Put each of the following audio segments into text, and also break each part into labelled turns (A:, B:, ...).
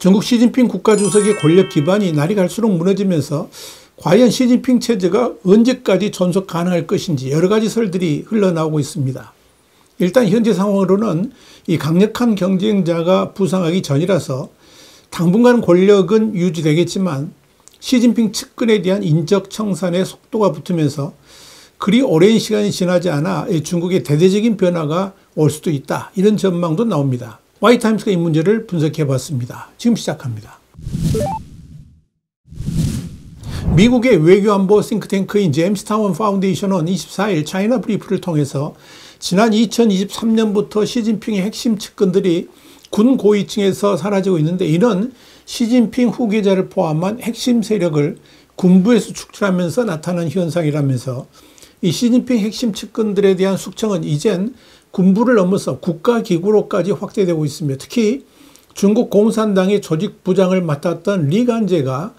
A: 중국 시진핑 국가주석의 권력 기반이 날이 갈수록 무너지면서 과연 시진핑 체제가 언제까지 존속 가능할 것인지 여러 가지 설들이 흘러나오고 있습니다. 일단 현재 상황으로는 이 강력한 경쟁자가 부상하기 전이라서 당분간 권력은 유지되겠지만 시진핑 측근에 대한 인적 청산의 속도가 붙으면서 그리 오랜 시간이 지나지 않아 중국의 대대적인 변화가 올 수도 있다. 이런 전망도 나옵니다. 와이타임스가 이 문제를 분석해 봤습니다. 지금 시작합니다. 미국의 외교안보 싱크탱크인 제임스 타운 파운데이션은 24일 차이나 브리프를 통해서 지난 2023년부터 시진핑의 핵심 측근들이 군 고위층에서 사라지고 있는데, 이는 시진핑 후계자를 포함한 핵심 세력을 군부에서 축출하면서 나타난 현상이라면서 이 시진핑 핵심 측근들에 대한 숙청은 이젠 군부를 넘어서 국가기구로까지 확대되고 있으며, 특히 중국 공산당의 조직부장을 맡았던 리간제가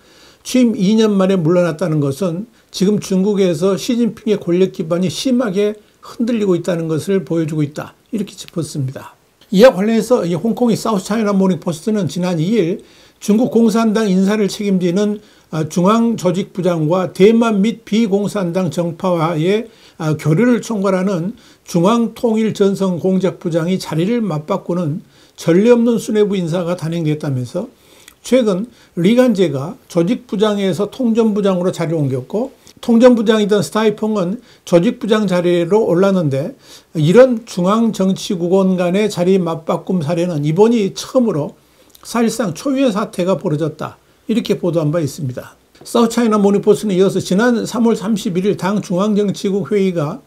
A: 취임 2년 만에 물러났다는 것은 지금 중국에서 시진핑의 권력 기반이 심하게 흔들리고 있다는 것을 보여주고 있다. 이렇게 짚었습니다. 이와 관련해서 홍콩의 사우스 차이나 모닝 포스트는 지난 2일 중국 공산당 인사를 책임지는 중앙조직부장과 대만 및 비공산당 정파와의 교류를 총괄하는 중앙통일전선공작부장이 자리를 맞바꾸는 전례 없는 수뇌부 인사가 단행됐다면서 최근 리간제가 조직부장에서 통전부장으로 자리를 옮겼고, 통전부장이던 스타이펑은 조직부장 자리로 올랐는데, 이런 중앙정치국원 간의 자리 맞바꿈 사례는 이번이 처음으로 사실상 초유의 사태가 벌어졌다. 이렇게 보도한 바 있습니다. 사우스차이나 모닝포스트는 이어서 지난 3월 31일 당 중앙정치국 회의가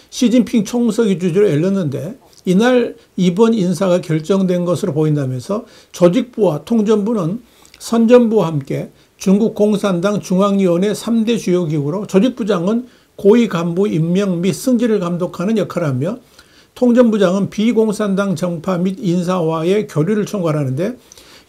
A: 시진핑 총석이 주재로 열렸는데, 이날 이번 인사가 결정된 것으로 보인다면서 조직부와 통전부는 선전부와 함께 중국 공산당 중앙위원회 3대 주요 기구로, 조직부장은 고위 간부 임명 및 승진을 감독하는 역할을 하며 통전부장은 비공산당 정파 및 인사와의 교류를 총괄하는데,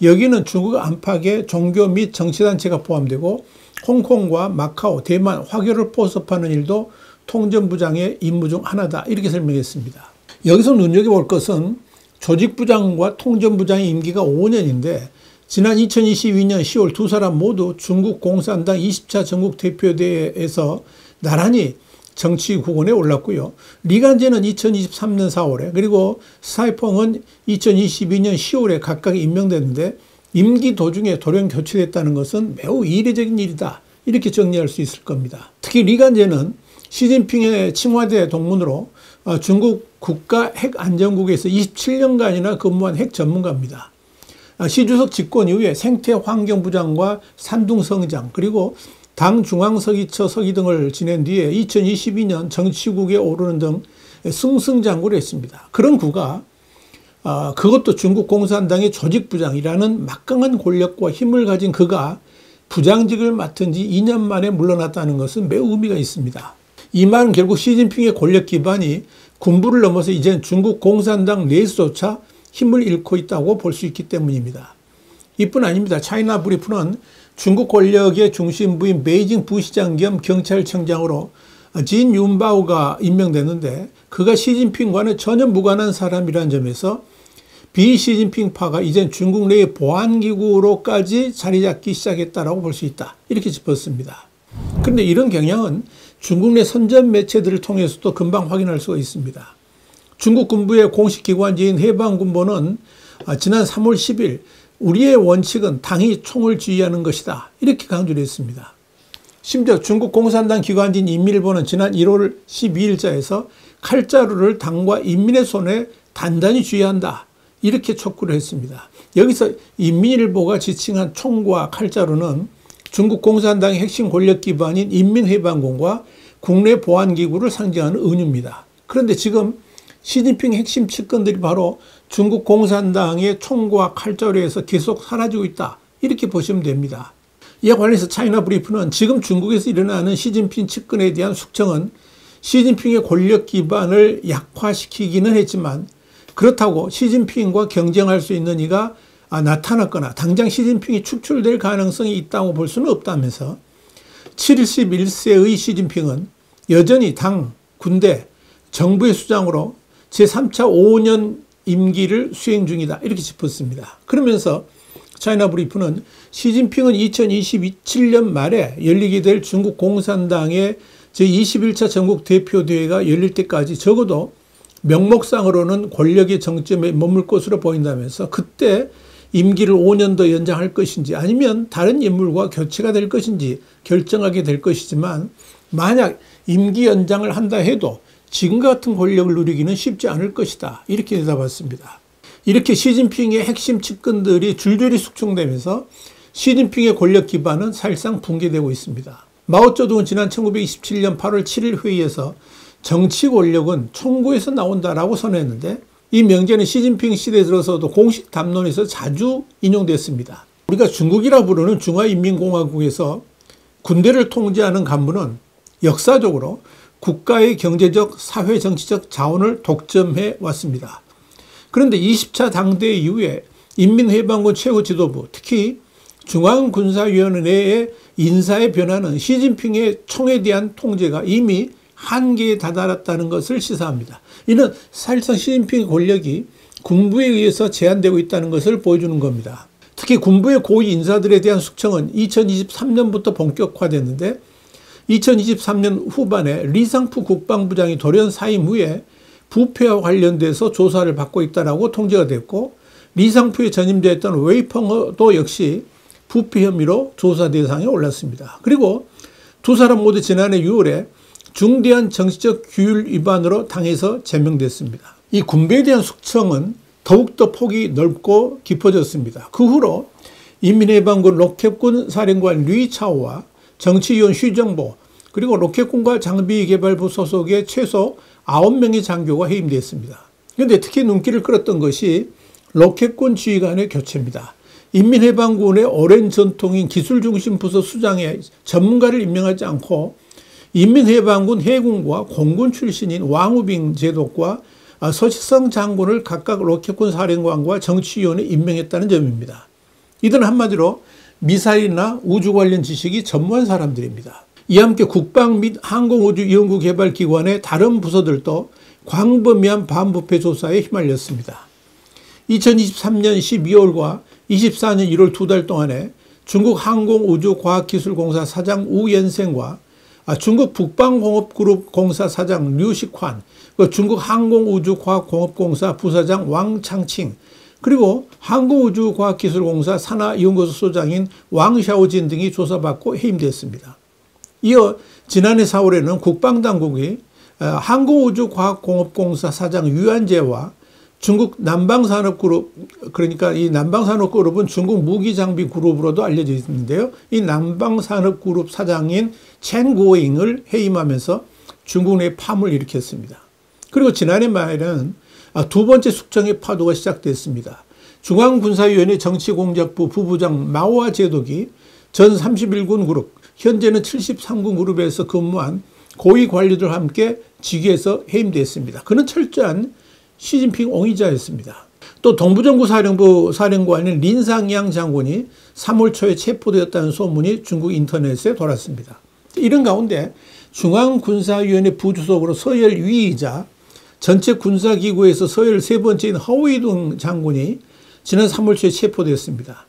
A: 여기는 중국 안팎의 종교 및 정치단체가 포함되고 홍콩과 마카오, 대만, 화교를 포섭하는 일도 통전부장의 임무 중 하나다. 이렇게 설명했습니다. 여기서 눈여겨볼 것은 조직부장과 통전부장의 임기가 5년인데 지난 2022년 10월 두 사람 모두 중국 공산당 20차 전국 대표대회에서 나란히 정치국원에 올랐고요. 리간제는 2023년 4월에 그리고 스타이펑은 2022년 10월에 각각 임명됐는데 임기 도중에 돌연 교체됐다는 것은 매우 이례적인 일이다. 이렇게 정리할 수 있을 겁니다. 특히 리간제는 시진핑의 칭화대 동문으로 중국 국가핵안전국에서 27년간이나 근무한 핵 전문가입니다. 시 주석 집권 이후에 생태환경부장과 산둥성장 그리고 당 중앙서기처 서기 등을 지낸 뒤에 2022년 정치국에 오르는 등 승승장구를 했습니다. 그런 그가 그것도 중국 공산당의 조직부장이라는 막강한 권력과 힘을 가진 그가 부장직을 맡은 지 2년 만에 물러났다는 것은 매우 의미가 있습니다. 이 말은 결국 시진핑의 권력 기반이 군부를 넘어서 이젠 중국 공산당 내에서조차 힘을 잃고 있다고 볼 수 있기 때문입니다. 이뿐 아닙니다. 차이나 브리프는 중국 권력의 중심부인 베이징 부시장 겸 경찰청장으로 진 윤바오가 임명됐는데, 그가 시진핑과는 전혀 무관한 사람이라는 점에서 비시진핑파가 이젠 중국 내의 보안기구로까지 자리 잡기 시작했다고 볼 수 있다. 이렇게 짚었습니다. 그런데 이런 경향은 중국 내 선전 매체들을 통해서도 금방 확인할 수가 있습니다. 중국 군부의 공식 기관지인 해방군보는 지난 3월 10일 우리의 원칙은 당이 총을 지휘하는 것이다. 이렇게 강조를 했습니다. 심지어 중국 공산당 기관지인 인민일보는 지난 1월 12일자에서 칼자루를 당과 인민의 손에 단단히 쥐어한다. 이렇게 촉구를 했습니다. 여기서 인민일보가 지칭한 총과 칼자루는 중국 공산당의 핵심 권력 기반인 인민해방군과 국내 보안기구를 상징하는 은유입니다. 그런데 지금 시진핑 핵심 측근들이 바로 중국 공산당의 총과 칼자루에서 계속 사라지고 있다. 이렇게 보시면 됩니다. 이와 관련해서 차이나 브리프는 지금 중국에서 일어나는 시진핑 측근에 대한 숙청은 시진핑의 권력 기반을 약화시키기는 했지만, 그렇다고 시진핑과 경쟁할 수 있는 이가 나타났거나 당장 시진핑이 축출될 가능성이 있다고 볼 수는 없다면서 71세의 시진핑은 여전히 당, 군대, 정부의 수장으로 제3차 5년 임기를 수행 중이다. 이렇게 짚었습니다. 그러면서 차이나 브리프는 시진핑은 2027년 말에 열리게 될 중국 공산당의 제21차 전국 대표대회가 열릴 때까지 적어도 명목상으로는 권력의 정점에 머물 것으로 보인다면서 그때 임기를 5년 더 연장할 것인지 아니면 다른 인물과 교체가 될 것인지 결정하게 될 것이지만 만약 임기 연장을 한다 해도 지금 같은 권력을 누리기는 쉽지 않을 것이다. 이렇게 내다봤습니다. 이렇게 시진핑의 핵심 측근들이 줄줄이 숙청되면서 시진핑의 권력 기반은 사실상 붕괴되고 있습니다. 마오쩌둥은 지난 1927년 8월 7일 회의에서 정치 권력은 총구에서 나온다라고 선언했는데 이 명제는 시진핑 시대에 들어서도 공식 담론에서 자주 인용됐습니다. 우리가 중국이라 부르는 중화인민공화국에서 군대를 통제하는 간부는 역사적으로 국가의 경제적, 사회 정치적 자원을 독점해 왔습니다. 그런데 20차 당대회 이후에 인민해방군 최고 지도부, 특히 중앙군사위원회의 인사의 변화는 시진핑의 총에 대한 통제가 이미 한계에 다다랐다는 것을 시사합니다. 이는 사실상 시진핑의 권력이 군부에 의해서 제한되고 있다는 것을 보여주는 겁니다. 특히 군부의 고위 인사들에 대한 숙청은 2023년부터 본격화됐는데 2023년 후반에 리상푸 국방부장이 돌연 사임 후에 부패와 관련돼서 조사를 받고 있다라고 통제가 됐고 리상푸에 전임되었던 웨이펑어도 역시 부패 혐의로 조사 대상에 올랐습니다. 그리고 두 사람 모두 지난해 6월에 중대한 정치적 규율 위반으로 당에서 제명됐습니다. 이 군부에 대한 숙청은 더욱더 폭이 넓고 깊어졌습니다. 그 후로 인민해방군 로켓군 사령관 류이차오와 정치위원 휴정보 그리고 로켓군과 장비개발부 소속의 최소 9명의 장교가 해임됐습니다. 그런데 특히 눈길을 끌었던 것이 로켓군 지휘관의 교체입니다. 인민해방군의 오랜 전통인 기술중심 부서 수장에 전문가를 임명하지 않고 인민해방군 해군과 공군 출신인 왕우빙 제독과 서시성 장군을 각각 로켓군 사령관과 정치위원에 임명했다는 점입니다. 이들은 한마디로 미사일이나 우주 관련 지식이 전무한 사람들입니다. 이와 함께 국방 및 항공우주연구개발기관의 다른 부서들도 광범위한 반부패 조사에 휘말렸습니다. 2023년 12월과 24년 1월 두 달 동안에 중국 항공우주과학기술공사 사장 우연생과 중국 북방공업그룹 공사 사장 류식환, 중국 항공우주과학공업공사 부사장 왕창칭, 그리고 항공우주과학기술공사 산하연구소 소장인 왕샤오진 등이 조사받고 해임됐습니다. 이어 지난해 4월에는 국방당국이 항공우주과학공업공사 사장 유한재와 중국 남방산업그룹, 그러니까 이 남방산업그룹은 중국 무기장비 그룹으로도 알려져 있는데요. 이 남방산업그룹 사장인 첸고잉을 해임하면서 중국 내 파문을 일으켰습니다. 그리고 지난해 말에는 두 번째 숙청의 파도가 시작됐습니다. 중앙군사위원회 정치공작부 부부장 마오아 제독이 전 31군 그룹, 현재는 73군 그룹에서 근무한 고위 관리들과 함께 직위에서 해임됐습니다. 그는 철저한 시진핑 옹이자였습니다. 또 동부정부 사령부 사령관인 린상양 장군이 3월 초에 체포되었다는 소문이 중국 인터넷에 돌았습니다. 이런 가운데 중앙군사위원회 부주석으로 서열 위이자 전체 군사기구에서 서열 세 번째인 허웨이둥 장군이 지난 3월 초에 체포되었습니다.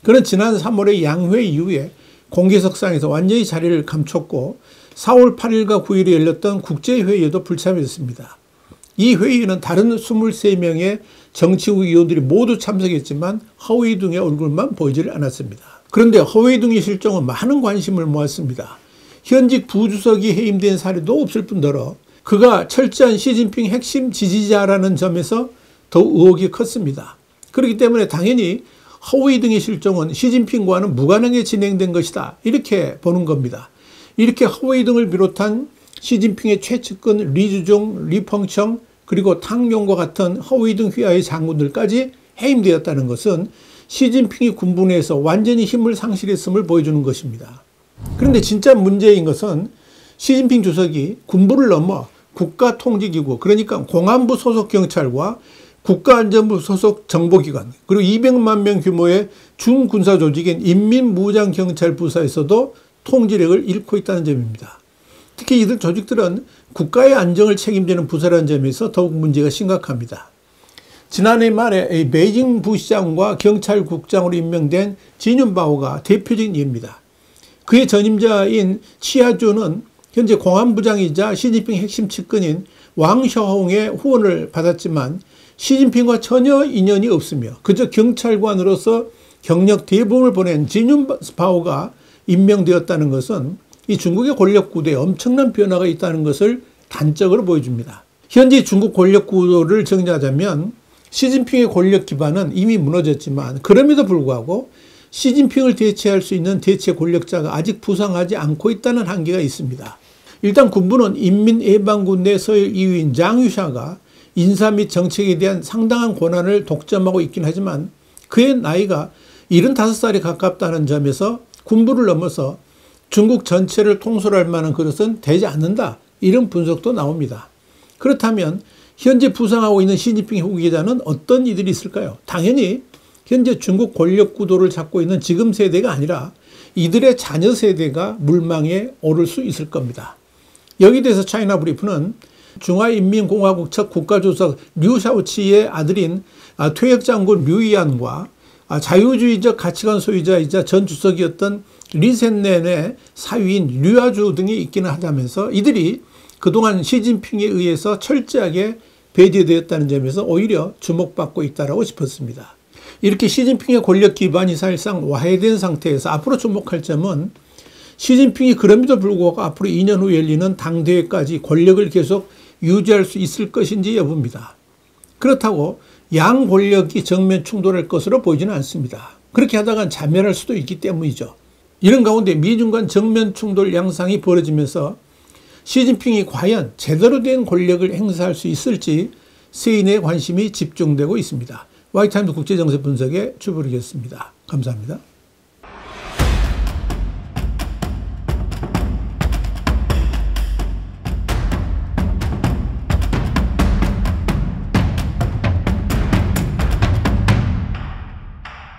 A: 그는 지난 3월에 양회 이후에 공개석상에서 완전히 자리를 감췄고 4월 8일과 9일에 열렸던 국제회의에도 불참했습니다. 이 회의는 다른 23명의 정치국 의원들이 모두 참석했지만 허웨이둥의 얼굴만 보이질 않았습니다. 그런데 허웨이둥의 실종은 많은 관심을 모았습니다. 현직 부주석이 해임된 사례도 없을 뿐더러 그가 철저한 시진핑 핵심 지지자라는 점에서 더욱 의혹이 컸습니다. 그렇기 때문에 당연히 허웨이둥의 실종은 시진핑과는 무관하게 진행된 것이다. 이렇게 보는 겁니다. 이렇게 허웨이둥을 비롯한 시진핑의 최측근 리주종, 리펑청 그리고 탕용과 같은 허웨이둥 휘하의 장군들까지 해임되었다는 것은 시진핑이 군부 내에서 완전히 힘을 상실했음을 보여주는 것입니다. 그런데 진짜 문제인 것은 시진핑 주석이 군부를 넘어 국가통제기구, 그러니까 공안부 소속 경찰과 국가안전부 소속 정보기관, 그리고 200만 명 규모의 중군사 조직인 인민무장경찰부사에서도 통제력을 잃고 있다는 점입니다. 특히 이들 조직들은 국가의 안정을 책임지는 부서라는 점에서 더욱 문제가 심각합니다. 지난해 말에 베이징 부시장과 경찰국장으로 임명된 진윤바오가 대표적인 예입니다. 그의 전임자인 치아주는 현재 공안부장이자 시진핑 핵심 측근인 왕셔홍의 후원을 받았지만 시진핑과 전혀 인연이 없으며 그저 경찰관으로서 경력 대부분을 보낸 진윤바오가 임명되었다는 것은 이 중국의 권력 구도에 엄청난 변화가 있다는 것을 단적으로 보여줍니다. 현재 중국 권력 구도를 정리하자면 시진핑의 권력 기반은 이미 무너졌지만 그럼에도 불구하고 시진핑을 대체할 수 있는 대체 권력자가 아직 부상하지 않고 있다는 한계가 있습니다. 일단 군부는 인민해방군 내 서열 2위인 장유샤가 인사 및 정책에 대한 상당한 권한을 독점하고 있긴 하지만 그의 나이가 75살에 가깝다는 점에서 군부를 넘어서 중국 전체를 통솔할 만한 그릇은 되지 않는다. 이런 분석도 나옵니다. 그렇다면 현재 부상하고 있는 시진핑 후계자는 어떤 이들이 있을까요? 당연히 현재 중국 권력 구도를 잡고 있는 지금 세대가 아니라 이들의 자녀 세대가 물망에 오를 수 있을 겁니다. 여기에 대해서 차이나 브리프는 중화인민공화국 첫 국가주석 류샤오치의 아들인 퇴역장군 류이안과 자유주의적 가치관 소유자이자 전 주석이었던 리센넨의 사위인 류아주 등이 있기는 하다면서 이들이 그동안 시진핑에 의해서 철저하게 배제되었다는 점에서 오히려 주목받고 있다고 싶었습니다. 이렇게 시진핑의 권력 기반이 사실상 와해된 상태에서 앞으로 주목할 점은 시진핑이 그럼에도 불구하고 앞으로 2년 후 열리는 당대회까지 권력을 계속 유지할 수 있을 것인지 여부입니다. 그렇다고 양 권력이 정면 충돌할 것으로 보이지는 않습니다. 그렇게 하다간 자멸할 수도 있기 때문이죠. 이런 가운데 미중 간 정면 충돌 양상이 벌어지면서 시진핑이 과연 제대로 된 권력을 행사할 수 있을지 세인의 관심이 집중되고 있습니다. 와이타임즈 국제정세 분석의 주부리겠습니다. 감사합니다.